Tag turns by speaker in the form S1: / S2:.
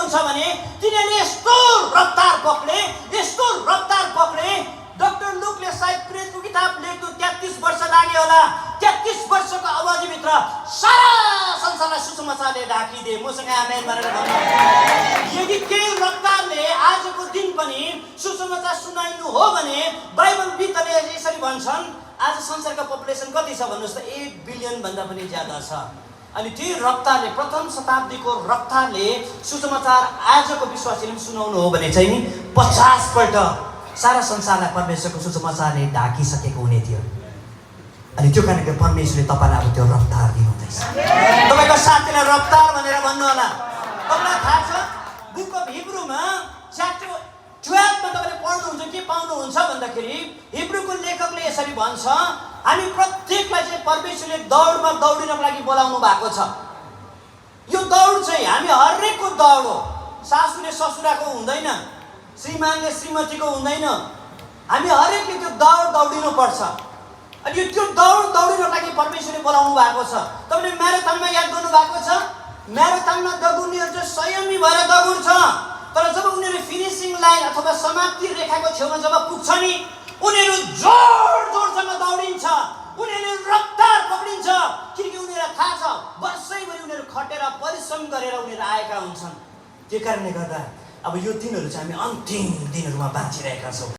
S1: हुन्छ भने तिनीहरूले यस्तो रफ्तार पक्रे डाक्टर लुकले सायद प्रेरितको किताब लेख्नु 33 वर्ष लाग्यो होला। 33 वर्षको अवधिभित्र सारा संसारलाई सुसमाचारले ढाकिदिए। मसँग आमेन भनेर भन्नु। यदि केही रफ्तारले आजको दिन पनि सुसमाचार सुनाइनु हो भने बाइबलविदले यसरी भन्छन्, आज संसारको पपुलेसन कति छ भन्नुहोस् त? 1 बिलियन भन्दा पनि ज्यादा छ। अनि त्यही रफ्तारले, प्रथम शताब्दीको रफ्तारले सुसमाचार आजको विश्वासीले सुनाउनु हो भने चाहिँ 50 पल्ट सारा संसारलाई परमेश्वरको सुसमाचारले ढाकिसकेको हुने थियो। अनि त्यो कारणले परमेश्वरले तपाईँलाई अब त्यो रफ्तार दिनुहुँदैछ। तपाईँको साथीलाई रफ्तार भनेर भन्नु होला। तपाईँलाई थाहा छ बुक अफ हिब्रूमा च्याप्टर 12 मा तपाईँले पढ्नुहुन्छ के पाउनुहुन्छ भन्दाखेरि हिब्रूको लेखकले यसरी भन्छ, हामी प्रत्येकलाई चाहिँ परमेश्वरले दौडमा दौडिनको लागि बोलाउनु भएको छ। यो दौड चाहिँ हामी हरेकको दौड हो। सासूले ससुराको हुँदैन, श्रीमानले श्रीमतीको हुँदैन। हामी हरेकले त्यो दौडिनु पर्छ। अनि त्यो दौडिनको लागि परमेश्वरले बोलाउनु भएको छ। तपाईँले म्याराथनमा याद गर्नु भएको छ? म्याराथनमा दौड्नेहरू चाहिँ संयमी भएर दौड्छ। तर जब उनीहरू फिनिसिङ लाइन अथवा समाप्ति रेखाको छेउमा जब पुग्छ नि, उनीहरू जोडसँग दौडिन्छ, उनीहरू रफ्तार पक्रिन्छ। किनकि उनीहरूलाई थाहा छ वर्षैभरि उनीहरू खटेर परिश्रम गरेर उनीहरू आएका हुन्छन्। त्यो कारणले गर्दा अब यो दिनहरू चाहिँ हामी अन्तिम दिनहरूमा बाँचिरहेका छौँ।